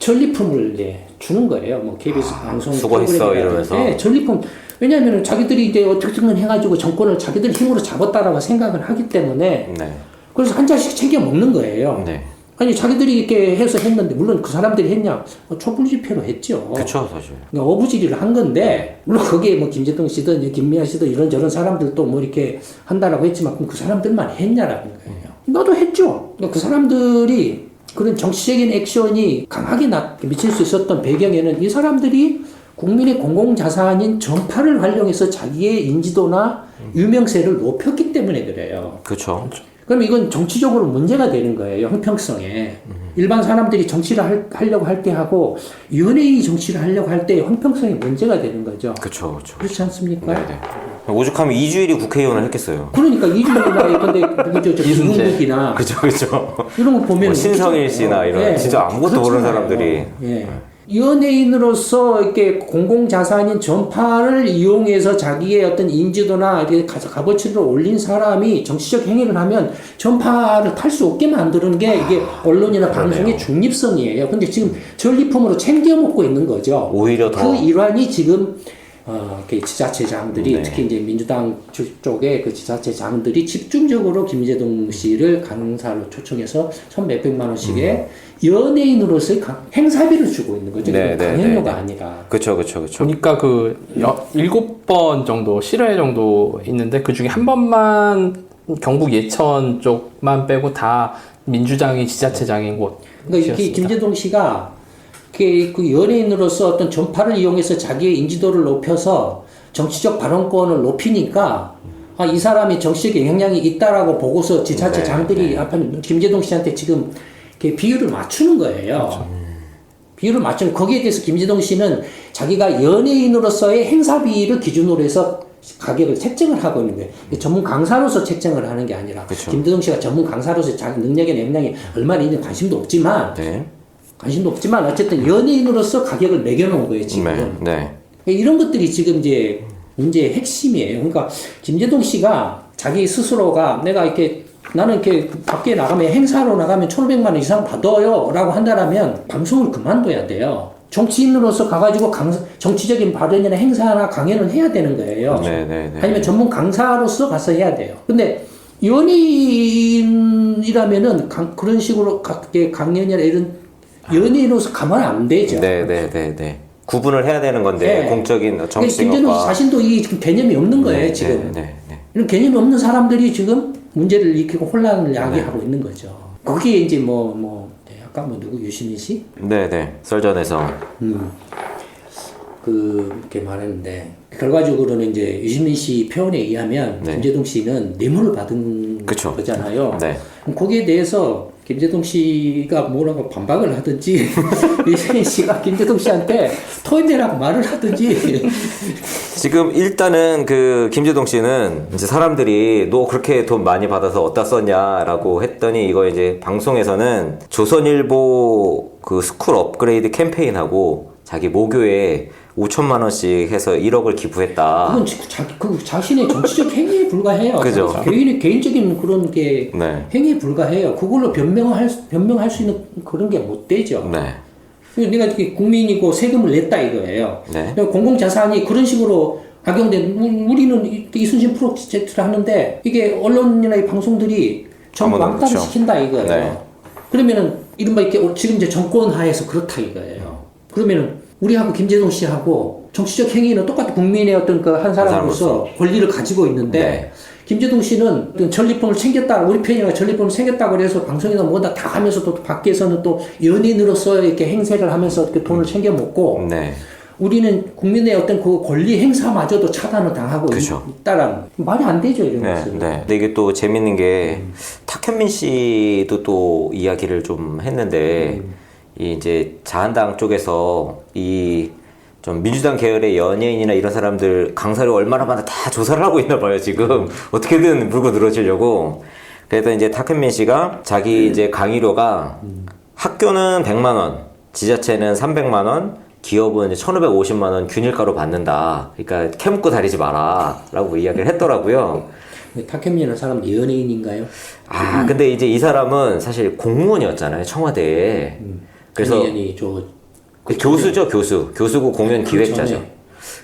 Speaker 4: 전리품을 이제 주는 거예요. 뭐 KBS 방송
Speaker 1: 수고했어
Speaker 4: 프로그램이라든지.
Speaker 1: 이러면서.
Speaker 4: 네, 전리품. 왜냐하면 자기들이 이제 어떻게든 해가지고 정권을 자기들 힘으로 잡았다라고 생각을 하기 때문에
Speaker 1: 네.
Speaker 4: 그래서 한 잔씩 챙겨 먹는 거예요.
Speaker 1: 네.
Speaker 4: 아니 자기들이 이렇게 해서 했는데 물론 그 사람들이 했냐? 촛불 집회로 했죠.
Speaker 1: 그쵸, 사실.
Speaker 4: 그러니까 어부지리를 한 건데 물론 거기에 뭐 김재동 씨든 김미아 씨든 이런저런 사람들도 뭐 이렇게 한다라고 했지만 그럼 그 사람들만 했냐라는 거예요. 나도 했죠. 그러니까 그 사람들이 그런 정치적인 액션이 강하게 미칠 수 있었던 배경에는 이 사람들이 국민의 공공자산인 전파를 활용해서 자기의 인지도나 유명세를 높였기 때문에 그래요.
Speaker 1: 그쵸.
Speaker 4: 그럼 이건 정치적으로 문제가 되는 거예요. 형평성에. 일반 사람들이 정치를 하려고 할 때 하고 연예인이 정치를 하려고 할 때 형평성에 문제가 되는 거죠.
Speaker 1: 그쵸, 그쵸.
Speaker 4: 그렇지 않습니까?
Speaker 1: 네네. 오죽하면 이주일이 국회의원을 했겠어요.
Speaker 4: 그러니까 이준석이나 근데 누구죠? 저
Speaker 3: 이순재.
Speaker 4: 김웅국이나
Speaker 1: 그쵸, 그쵸.
Speaker 4: 이런 거 보면
Speaker 1: 뭐 신성일 씨나 이런 진짜 아무것도 모르는
Speaker 4: 그렇잖아요.
Speaker 1: 사람들이.
Speaker 4: 예. 연예인으로서 이렇게 공공자산인 전파를 이용해서 자기의 어떤 인지도나 이렇게 값어치를 올린 사람이 정치적 행위를 하면 전파를 탈 수 없게 만드는 게 이게 언론이나 방송의 중립성이에요. 근데 지금 전리품으로 챙겨 먹고 있는 거죠.
Speaker 1: 오히려 더.
Speaker 4: 그 일환이 지금 이렇게 지자체장들이
Speaker 1: 네.
Speaker 4: 특히 이제 민주당 쪽의 그 지자체장들이 집중적으로 김재동 씨를 강사로 초청해서 1,몇백만 원씩의 연예인으로서의 행사비를 주고 있는 거죠.
Speaker 1: 네, 네,
Speaker 4: 강연료가
Speaker 1: 네, 네.
Speaker 4: 아니라.
Speaker 1: 그쵸, 그쵸, 그쵸.
Speaker 3: 보니까 그 7번 정도 실외 정도 있는데 그 중에 한 번만 경북 예천 쪽만 빼고 다 민주당이 지자체장인 곳.
Speaker 4: 그러니까 이렇게 김재동 씨가 그 연예인으로서 어떤 전파를 이용해서 자기의 인지도를 높여서 정치적 발언권을 높이니까 이 사람이 정치적 영향력이 있다라고 보고서 지자체장들이
Speaker 1: 네, 네.
Speaker 4: 앞에 김재동 씨한테 지금 이렇게 비율을 맞추는 거예요.
Speaker 3: 그렇죠.
Speaker 4: 비율을 맞추는 거기에 대해서 김재동 씨는 자기가 연예인으로서의 행사비를 기준으로 해서 가격을 책정을 하고 있는 거예요. 전문 강사로서 책정을 하는 게 아니라
Speaker 1: 그쵸.
Speaker 4: 김재동 씨가 전문 강사로서 자기 능력이나 역량이 얼마나 있는 관심도 없지만
Speaker 1: 네.
Speaker 4: 어쨌든 연예인으로서 가격을 매겨놓은 거예요 지금.
Speaker 1: 네.
Speaker 4: 이런 것들이 지금 이제 문제의 핵심이에요. 그러니까 김재동 씨가 자기 스스로가 내가 이렇게 나는 이렇게 밖에 나가면 행사로 나가면 1,500만 원 이상 받아요 라고 한다라면 방송을 그만둬야 돼요. 정치인으로서 가가지고 정치적인 발언이나 행사나 강연을 해야 되는 거예요.
Speaker 1: 네.
Speaker 4: 아니면 전문 강사로서 가서 해야 돼요. 근데 연예인이라면은 그런 식으로 강연이나 이런 연예인으로서 가면 안 되죠.
Speaker 1: 네. 구분을 해야 되는 건데,
Speaker 4: 네.
Speaker 1: 공적인 정치적인
Speaker 4: 김재동 씨
Speaker 1: 것과.
Speaker 4: 자신도 이 개념이 없는 거예요, 지금.
Speaker 1: 네.
Speaker 4: 이런 개념이 없는 사람들이 지금 문제를 일으키고 혼란을 야기하고 있는 거죠. 거기에 이제 아까 누구 유시민 씨?
Speaker 1: 네. 썰전에서.
Speaker 4: 그렇게 말했는데 결과적으로는 이제 유시민 씨 표현에 의하면
Speaker 1: 네.
Speaker 4: 김재동 씨는 뇌물을 받은
Speaker 1: 그쵸.
Speaker 4: 거잖아요.
Speaker 1: 네.
Speaker 4: 그럼 거기에 대해서 김재동 씨가 뭐라고 반박을 하든지 유시민 씨가 김재동 씨한테 토해내라고 말을 하든지
Speaker 1: 지금 일단은 그 김재동 씨는 이제 사람들이 너 그렇게 돈 많이 받아서 어디다 썼냐라고 했더니 이거 이제 방송에서는 조선일보 그 스쿨 업그레이드 캠페인하고 자기 모교에 5천만 원씩 해서 1억을 기부했다.
Speaker 4: 그건 자신의 정치적 행위에 불과해요.
Speaker 1: 그죠.
Speaker 4: 개인적인 그런 게
Speaker 1: 네.
Speaker 4: 행위에 불과해요. 그걸로 변명할 수 있는 그런 게 못 되죠.
Speaker 1: 네.
Speaker 4: 내가 이렇게 국민이고 세금을 냈다 이거예요.
Speaker 1: 네.
Speaker 4: 공공자산이 그런 식으로 악용된, 우리는 이순신 프로젝트를 하는데 이게 언론이나 이 방송들이 전
Speaker 1: 아무도
Speaker 4: 왕따를
Speaker 1: 그렇죠.
Speaker 4: 시킨다 이거예요.
Speaker 1: 네.
Speaker 4: 그러면은 이른바 이렇게 지금 이제 정권 하에서 그렇다 이거예요. 그러면은 우리하고 김재동 씨하고 정치적 행위는 똑같은 국민의 어떤 그 한 사람으로서 권리를 가지고 있는데
Speaker 1: 네.
Speaker 4: 김재동 씨는 전리품을 챙겼다, 우리 편이가 전리품을 챙겼다고 그래서 방송이나 뭐다 다 하면서 또 밖에서는 또 연예인으로서 이렇게 행세를 하면서 이렇게 돈을 챙겨 먹고
Speaker 1: 네.
Speaker 4: 우리는 국민의 어떤 그 권리 행사마저도 차단을 당하고
Speaker 1: 그쵸.
Speaker 4: 있다라는 말이 안 되죠 이런
Speaker 1: 네.
Speaker 4: 것은.
Speaker 1: 근데 이게 또 재밌는 게 탁현민 씨도 또 이야기를 좀 했는데 이 이제 자한당 쪽에서 이 좀 민주당 계열의 연예인이나 이런 사람들 강사를 얼마나 많아 다 조사를 하고 있나 봐요 지금 어떻게든 물고 늘어지려고. 그래서 이제 탁현민 씨가 자기 이제 강의료가 학교는 100만 원, 지자체는 300만 원, 기업은 1,550만 원 균일가로 받는다. 그러니까 캐묻고 다니지 마라라고 이야기를 했더라고요.
Speaker 4: 탁현민이라는 사람은 연예인인가요?
Speaker 1: 아, 근데 이제 이 사람은 사실 공무원이었잖아요, 청와대에. 그래서
Speaker 4: 연예인이
Speaker 1: 교수죠, 교수. 교수고 공연 기획자죠.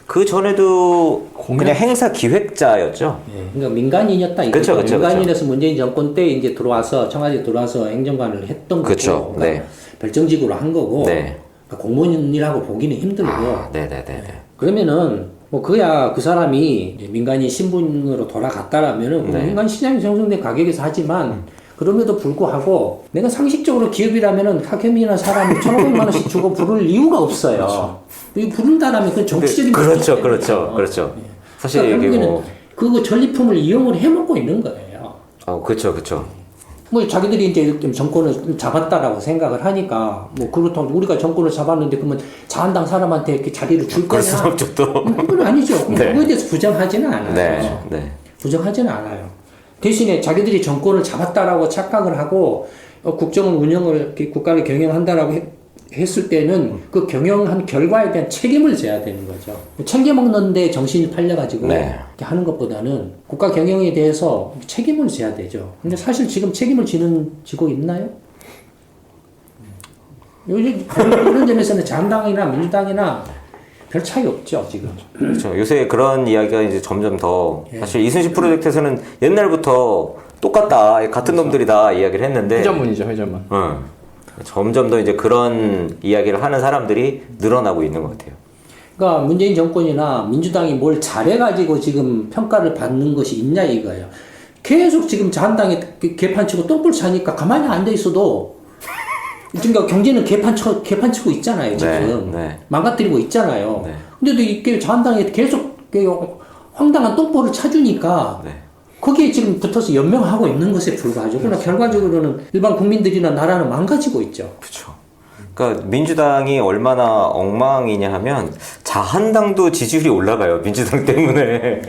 Speaker 1: 그 전에도 그냥 행사 기획자였죠.
Speaker 4: 예, 그러니까 민간인이었다 이거죠.
Speaker 1: 그쵸, 그쵸,
Speaker 4: 민간인에서 문재인 정권 때 이제 들어와서 청와대 들어와서 행정관을 했던 거고,
Speaker 1: 그쵸,
Speaker 4: 그러니까
Speaker 1: 네.
Speaker 4: 별정직으로 한 거고,
Speaker 1: 네.
Speaker 4: 그러니까 공무원이라고 보기는 힘들고.
Speaker 1: 아, 네네네.
Speaker 4: 그러면은 뭐 그야 그 사람이 이제 민간인 신분으로 돌아갔다라면은
Speaker 1: 네.
Speaker 4: 민간 시장이 형성된 가격에서 하지만. 그럼에도 불구하고 내가 상식적으로 기업이라면은 탁현민이라는 사람이 1,500만 원씩 주고 부를 이유가 없어요. 이 부른다라면 그건 정치적인
Speaker 1: 그렇죠,
Speaker 4: 문제거든요.
Speaker 1: 그렇죠, 그렇죠.
Speaker 4: 예.
Speaker 1: 사실
Speaker 4: 그러니까
Speaker 1: 이게
Speaker 4: 결국에는 그 전리품을 이용을 해먹고 있는 거예요.
Speaker 1: 그렇죠, 그렇죠.
Speaker 4: 뭐 자기들이 이제 좀 정권을 좀 잡았다라고 생각을 하니까 뭐 그렇다고 우리가 정권을 잡았는데 그러면 자한당 사람한테 이렇게 자리를 줄 거냐?
Speaker 1: 그럴 수는 없죠, 또.
Speaker 4: 그건 아니죠.
Speaker 1: 네.
Speaker 4: 그거에 대해서 부정하지는 않아요.
Speaker 1: 네, 네.
Speaker 4: 부정하지는 않아요. 대신에 자기들이 정권을 잡았다라고 착각을 하고 국정을 운영을 이렇게 국가를 경영한다라고 했을 때는 그 경영한 결과에 대한 책임을 져야 되는 거죠. 챙겨 먹는데 정신이 팔려가지고
Speaker 1: 네.
Speaker 4: 이렇게 하는 것보다는 국가 경영에 대해서 책임을 져야 되죠. 근데 사실 지금 책임을 지고 있나요? 요즘 그런 점에서는 자한당이나 민주당이나 별 차이 없죠 지금.
Speaker 1: 그렇죠. 요새 그런 이야기가 이제 점점 더
Speaker 4: 예.
Speaker 1: 사실 이순신 프로젝트에서는 옛날부터 똑같다, 같은 놈들이다 이야기를 했는데
Speaker 3: 회전문이죠, 회전문.
Speaker 1: 점점 더 이제 그런 이야기를 하는 사람들이 늘어나고 있는 것 같아요.
Speaker 4: 그러니까 문재인 정권이나 민주당이 뭘 잘해가지고 지금 평가를 받는 것이 있냐 이거예요. 계속 지금 자한당이 개판치고 똥불 차니까 가만히 앉아 있어도 그러니까 경제는 개판치고 있잖아요 지금.
Speaker 1: 네, 네.
Speaker 4: 망가뜨리고 있잖아요.
Speaker 1: 네.
Speaker 4: 근데도 이게 자한당이 계속 황당한 똥볼을 차주니까
Speaker 1: 네.
Speaker 4: 거기에 지금 붙어서 연명하고 있는 것에 불과하죠. 그러나 결과적으로는 일반 국민들이나 나라는 망가지고 있죠.
Speaker 1: 그렇죠. 그러니까 민주당이 얼마나 엉망이냐 하면 자한당도 지지율이 올라가요. 민주당 때문에.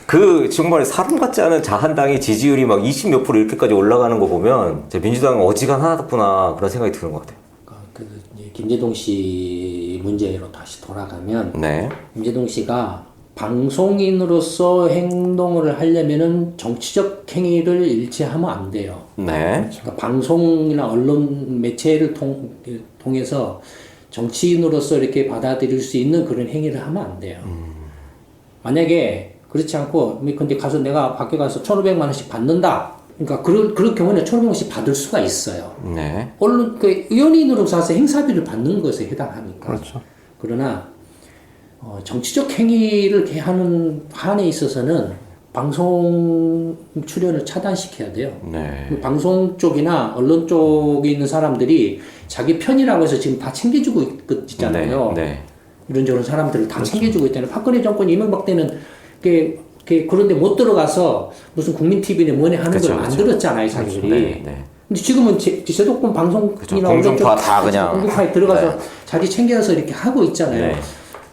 Speaker 1: 그 정말 사람 같지 않은 자한당의 지지율이 막 20 몇 프로 이렇게까지 올라가는 거 보면 민주당은 어지간하구나 그런 생각이 드는 것 같아요.
Speaker 4: 그 이제 김재동 씨 문제로 다시 돌아가면
Speaker 1: 네.
Speaker 4: 김재동 씨가 방송인으로서 행동을 하려면은 정치적 행위를 일치하면 안 돼요.
Speaker 1: 네.
Speaker 4: 그러니까 방송이나 언론 매체를 통해서 정치인으로서 이렇게 받아들일 수 있는 그런 행위를 하면 안 돼요. 만약에 그렇지 않고 근데 가서 내가 밖에 가서 1,500만 원씩 받는다. 그러니까 그런 경우는 1,500만 원씩 받을 수가 있어요.
Speaker 1: 네.
Speaker 4: 언론 연예인으로서 와서 행사비를 받는 것에 해당하니까.
Speaker 3: 그렇죠.
Speaker 4: 그러나 정치적 행위를 하는 한에 있어서는 방송 출연을 차단시켜야 돼요.
Speaker 1: 네.
Speaker 4: 방송 쪽이나 언론 쪽에 있는 사람들이 자기 편이라고 해서 지금 다 챙겨주고 있잖아요.
Speaker 1: 네. 네.
Speaker 4: 이런저런 사람들을 다 챙겨주고 있다는 박근혜 정권 이명박 때는 그런데 못 들어가서 무슨 국민 TV네 뭐네 하는
Speaker 1: 그쵸,
Speaker 4: 걸 만들었잖아요, 자기들이.
Speaker 1: 네. 네.
Speaker 4: 근데 지금은 제도권 방송이나
Speaker 1: 그쵸, 공중파 다 그냥.
Speaker 4: 공중파에 들어가서
Speaker 1: 네.
Speaker 4: 자리 챙겨서 이렇게 하고 있잖아요.
Speaker 1: 네.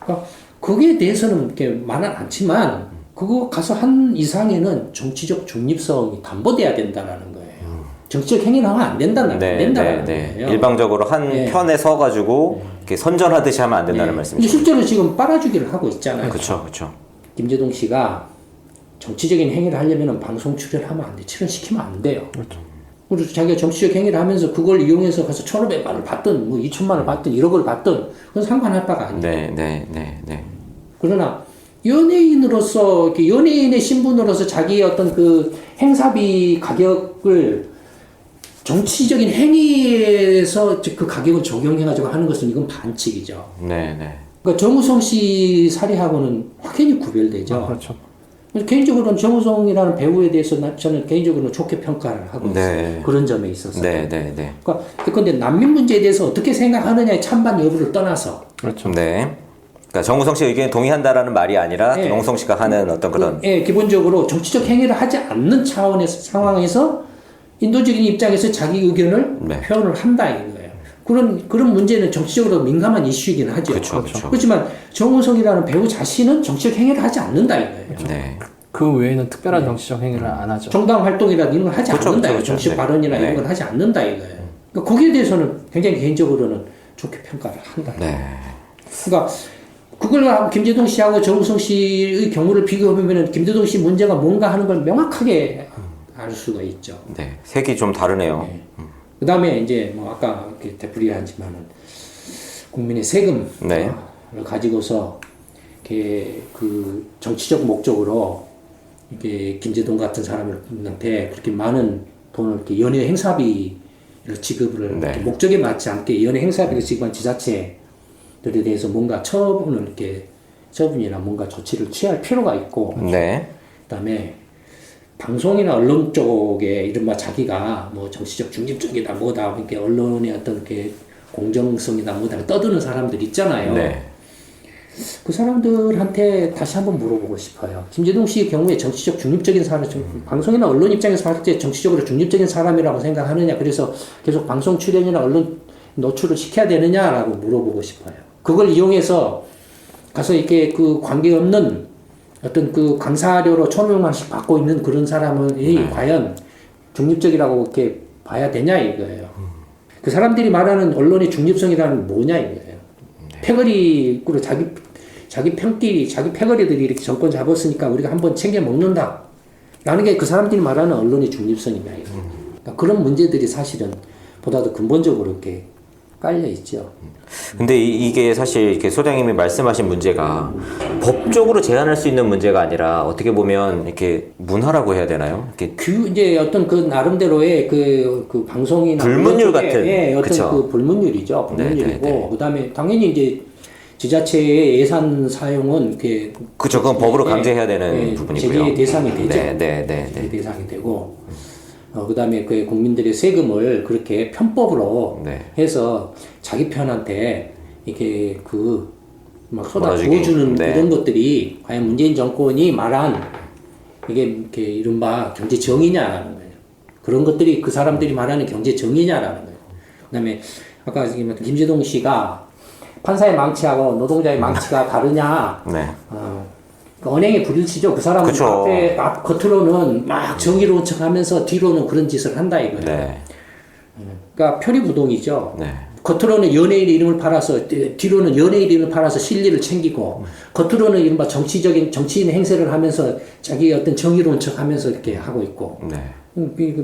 Speaker 4: 그러니까 거기에 대해서는 이렇게 말은 않지만 그거 가서 한 이상에는 정치적 중립성이 담보돼야 된다라는 거예요. 정치적 행위를 하면 안 된다는 거예요.
Speaker 1: 일방적으로 한
Speaker 4: 네.
Speaker 1: 편에 서가지고 이렇게 선전하듯이 하면 안 된다는
Speaker 4: 근데
Speaker 1: 말씀이죠.
Speaker 4: 실제로 지금 빨아주기를 하고 있잖아요.
Speaker 1: 그렇죠, 그렇죠.
Speaker 4: 김재동 씨가 정치적인 행위를 하려면 방송 출연하면 안 돼. 출연시키면 안 돼요.
Speaker 3: 그렇죠.
Speaker 4: 그래서 자기가 정치적 행위를 하면서 그걸 이용해서 가서 1,500만 원을 받든 뭐 2천만 원을 받든 1억을 받든 그건 상관할 바가 아니에요.
Speaker 1: 네.
Speaker 4: 그러나 연예인으로서 이렇게 연예인의 신분으로서 자기의 어떤 그 행사비 가격을 정치적인 행위에서 그 가격을 적용해가지고 하는 것은 이건 반칙이죠.
Speaker 1: 네.
Speaker 4: 그러니까 정우성 씨 사례하고는 확연히 구별되죠.
Speaker 3: 그렇죠.
Speaker 4: 개인적으로는 정우성이라는 배우에 대해서 저는 개인적으로는 좋게 평가를 하고 있어요.
Speaker 1: 네.
Speaker 4: 그런 점에 있어서.
Speaker 1: 네.
Speaker 4: 그러니까 근데 난민 문제에 대해서 어떻게 생각하느냐의 찬반 여부를 떠나서
Speaker 3: 그렇죠.
Speaker 1: 네. 그러니까 정우성 씨 의견에 동의한다라는 말이 아니라
Speaker 4: 네.
Speaker 1: 정우성 씨가 하는 어떤 그런
Speaker 4: 기본적으로 정치적 행위를 하지 않는 차원에서 상황에서 인도적인 입장에서 자기 의견을
Speaker 1: 네.
Speaker 4: 표현을 한다 이거예요. 그런 문제는 정치적으로 민감한 이슈이긴 하죠.
Speaker 1: 그렇죠.
Speaker 4: 그렇지만 정우성이라는 배우 자신은 정치적 행위를 하지 않는다 이거예요.
Speaker 1: 네.
Speaker 3: 그 외에는 특별한 정치적 행위를 안 하죠.
Speaker 4: 정당 활동이나 이런 걸 하지
Speaker 1: 그렇죠,
Speaker 4: 않는다.
Speaker 1: 그렇죠,
Speaker 4: 정치
Speaker 1: 네.
Speaker 4: 발언이나
Speaker 1: 네.
Speaker 4: 이런 걸 하지 않는다 이거예요. 그러니까 거기에 대해서는 굉장히 개인적으로는 좋게 평가를 한다.
Speaker 1: 네.
Speaker 4: 그러니까 그걸 하고 김재동 씨하고 정우성 씨의 경우를 비교해보면 김재동 씨 문제가 뭔가 하는 걸 명확하게 알 수가 있죠.
Speaker 1: 네. 색이 좀 다르네요.
Speaker 4: 네. 그 다음에 이제 뭐 아까 이렇게 되풀이하지만은 국민의 세금을
Speaker 1: 네.
Speaker 4: 가지고서 이렇게 그 정치적 목적으로 이게 김재동 같은 사람한테 그렇게 많은 돈을 이렇게 연예 행사비를 지급을
Speaker 1: 네.
Speaker 4: 이렇게 목적에 맞지 않게 연예 행사비를 지급한 지자체들에 대해서 뭔가 처분을 이렇게 처분이나 뭔가 조치를 취할 필요가 있고
Speaker 1: 네.
Speaker 4: 그다음에 방송이나 언론 쪽에 이른바 자기가 뭐 정치적 중립적이다 뭐다 이렇게 언론의 어떤 이렇게 공정성이다 뭐다 떠드는 사람들 있잖아요.
Speaker 1: 네.
Speaker 4: 그 사람들한테 다시 한번 물어보고 싶어요. 김재동 씨의 경우에 정치적 중립적인 사람, 방송이나 언론 입장에서 봤을 때 정치적으로 중립적인 사람이라고 생각하느냐, 그래서 계속 방송 출연이나 언론 노출을 시켜야 되느냐라고 물어보고 싶어요. 그걸 이용해서 가서 이렇게 그 관계없는 어떤 그 강사료로 1,500만원씩 받고 있는 그런 사람이 과연 중립적이라고 이렇게 봐야 되냐 이거예요. 그 사람들이 말하는 언론의 중립성이라는 뭐냐 이거예요. 패거리로 자기 편끼리, 자기 패거리들이 이렇게 정권 잡았으니까 우리가 한번 챙겨 먹는다. 라는 게 그 사람들이 말하는 언론의 중립성이냐 이거. 그러니까 그런 문제들이 사실은 보다도 근본적으로 이렇게 깔려 있죠.
Speaker 1: 근데 이게 사실 이렇게 소장님이 말씀하신 문제가 법적으로 제한할 수 있는 문제가 아니라 어떻게 보면 이렇게 문화라고 해야 되나요? 이렇게
Speaker 4: 이제 어떤 그 나름대로의 그 방송이나
Speaker 1: 불문율
Speaker 4: 그런 쪽에,
Speaker 1: 같은,
Speaker 4: 예, 어떤
Speaker 1: 그쵸.
Speaker 4: 그 불문율이죠. 불문율이고
Speaker 1: 네.
Speaker 4: 그다음에 당연히 이제 지자체의 예산 사용은
Speaker 1: 그쵸, 그건 법으로 강제해야 되는 부분이고요.
Speaker 4: 제재의 대상이 되죠.
Speaker 1: 네.
Speaker 4: 제재 대상이 되고 그다음에 그 국민들의 세금을 그렇게 편법으로
Speaker 1: 네.
Speaker 4: 해서 자기 편한테 이렇게 막 쏟아
Speaker 1: 몰아주기.
Speaker 4: 부어주는
Speaker 1: 네.
Speaker 4: 이런 것들이 과연 문재인 정권이 말한 이게 이렇게 이른바 경제 정의냐라는 거예요. 그런 것들이 그 사람들이 말하는 경제 정의냐라는 거예요. 그다음에 아까 김재동 씨가 판사의 망치하고 노동자의 망치가 다르냐?
Speaker 1: 네.
Speaker 4: 언행의 불일치죠. 그 사람은
Speaker 1: 그쵸.
Speaker 4: 겉으로는 막 정의로운 척하면서 뒤로는 그런 짓을 한다 이거예요.
Speaker 1: 네.
Speaker 4: 그러니까 표리부동이죠.
Speaker 1: 네.
Speaker 4: 겉으로는 연예인 이름을 팔아서 뒤로는 연예인 이름을 팔아서 실리를 챙기고 겉으로는 이른바 정치인 행세를 하면서 자기 어떤 정의로운 척하면서 이렇게 하고 있고
Speaker 1: 네.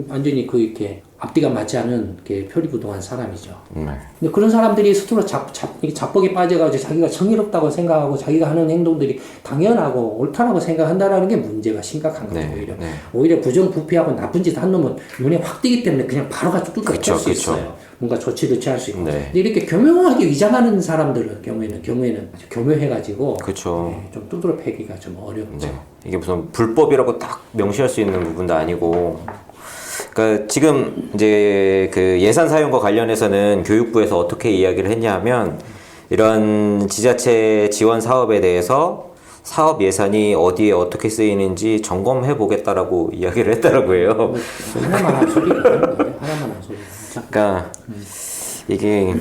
Speaker 4: 완전히 이렇게 앞뒤가 맞지 않은 이렇게 표리부동한 사람이죠.
Speaker 1: 네.
Speaker 4: 근데 그런 사람들이 스스로 자뻑에 빠져가지고 자기가 정의롭다고 생각하고 자기가 하는 행동들이 당연하고 옳다라고 생각한다라는 게 문제가 심각한 거죠.
Speaker 1: 네,
Speaker 4: 오히려
Speaker 1: 네.
Speaker 4: 오히려 부정부패하고 나쁜 짓 한 놈은 눈에 확 띄기 때문에 그냥 바로 가서 뚜드려
Speaker 1: 그쵸,
Speaker 4: 팰수
Speaker 1: 그쵸.
Speaker 4: 있어요. 뭔가 조치를 취할 수 있고.
Speaker 1: 네.
Speaker 4: 근데 이렇게 교묘하게 위장하는 사람들은 경우에는 아주 교묘해가지고
Speaker 1: 그쵸.
Speaker 4: 좀 두드려 패기가 좀 어렵죠.
Speaker 1: 네. 이게 무슨 불법이라고 딱 명시할 수 있는 부분도 아니고. 그러니까 지금 이제 그 예산 사용과 관련해서는 교육부에서 어떻게 이야기를 했냐 하면 이런 지자체 지원 사업에 대해서 사업 예산이 어디에 어떻게 쓰이는지 점검해 보겠다라고 이야기를 했더라고요.
Speaker 4: 하나만 한 소리가 아닌 거예요. 하나만 한 소리가.
Speaker 1: 그러니까 이게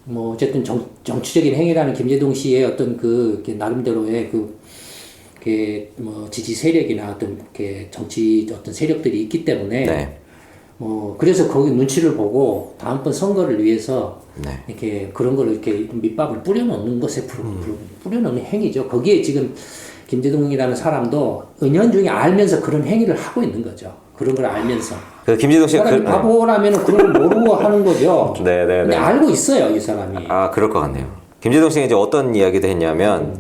Speaker 4: 뭐 어쨌든 정치적인 행위라는 김재동 씨의 어떤 나름대로의 뭐 지지 세력이나 어떤 정치 어떤 세력들이 있기 때문에
Speaker 1: 네.
Speaker 4: 뭐 그래서 거기 눈치를 보고 다음번 선거를 위해서
Speaker 1: 네.
Speaker 4: 이렇게 그런 걸 이렇게 밑밥을 뿌려놓는 것에 뿌려놓는 행위죠. 거기에 지금 김재동이라는 사람도 은연중에 알면서 그런 행위를 하고 있는 거죠. 그런 걸 알면서.
Speaker 1: 그 김재동 씨가
Speaker 4: 사람이 바보라면 그런 걸 모르고 하는 거죠.
Speaker 1: 네네네.
Speaker 4: 근데 알고 있어요, 이 사람이.
Speaker 1: 아, 그럴 것 같네요. 김재동 씨가 이제 어떤 이야기도 했냐면,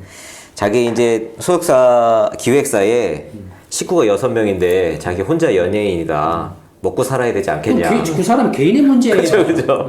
Speaker 1: 자기 이제 소속사 기획사에 식구가 6명인데, 자기 혼자 연예인이다. 먹고 살아야 되지 않겠냐.
Speaker 4: 그 사람 개인의 문제예요.
Speaker 1: 그죠.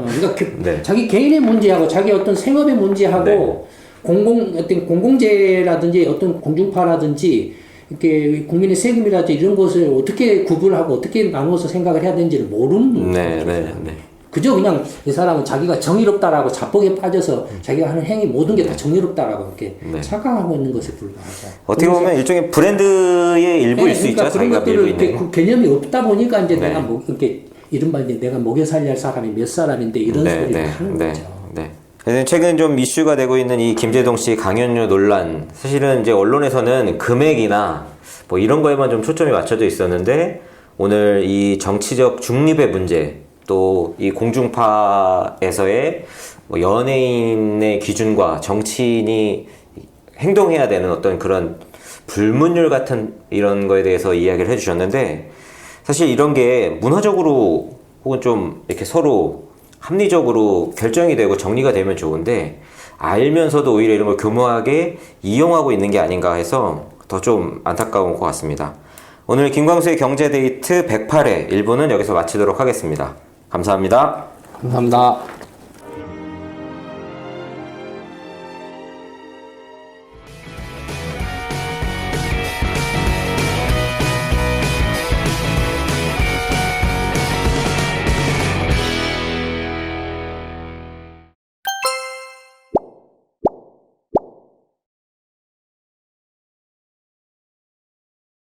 Speaker 4: 그러니까
Speaker 1: 네.
Speaker 4: 자기 개인의 문제하고 자기 어떤 생업의 문제하고
Speaker 1: 네.
Speaker 4: 어떤 공공재라든지 어떤 공중파라든지 이렇게 국민의 세금이라든지 이런 것을 어떻게 구분하고 어떻게 나누어서 생각을 해야 되는지를 모르는
Speaker 1: 네.
Speaker 4: 그저 그냥 이 사람은 자기가 정의롭다라고 자뻑에 빠져서 자기가 하는 행위 모든 게 다 정의롭다라고 이렇게
Speaker 1: 네.
Speaker 4: 착각하고 있는 것에 불과하죠.
Speaker 1: 어떻게 보면 일종의 브랜드의 일부일 수 있죠.
Speaker 4: 그런
Speaker 1: 자기가
Speaker 4: 것들을
Speaker 1: 밀고
Speaker 4: 이렇게
Speaker 1: 있는.
Speaker 4: 그 개념이 없다 보니까 이제
Speaker 1: 네.
Speaker 4: 내가 이렇게 이른바 이제 내가 먹여 살릴 사람이 몇 사람인데 이런 소리를 하는 거죠.
Speaker 1: 네. 최근 좀 이슈가 되고 있는 이 김재동 씨 강연료 논란. 사실은 이제 언론에서는 금액이나 뭐 이런 거에만 좀 초점이 맞춰져 있었는데 오늘 이 정치적 중립의 문제 또 이 공중파에서의 뭐 연예인의 기준과 정치인이 행동해야 되는 어떤 그런 불문율 같은 이런 거에 대해서 이야기를 해주셨는데, 사실 이런 게 문화적으로 혹은 좀 이렇게 서로 합리적으로 결정이 되고 정리가 되면 좋은데, 알면서도 오히려 이런 걸 교묘하게 이용하고 있는 게 아닌가 해서 더 좀 안타까운 것 같습니다. 오늘 김광수의 경제데이트 108회 1부는 여기서 마치도록 하겠습니다. 감사합니다.
Speaker 3: 감사합니다.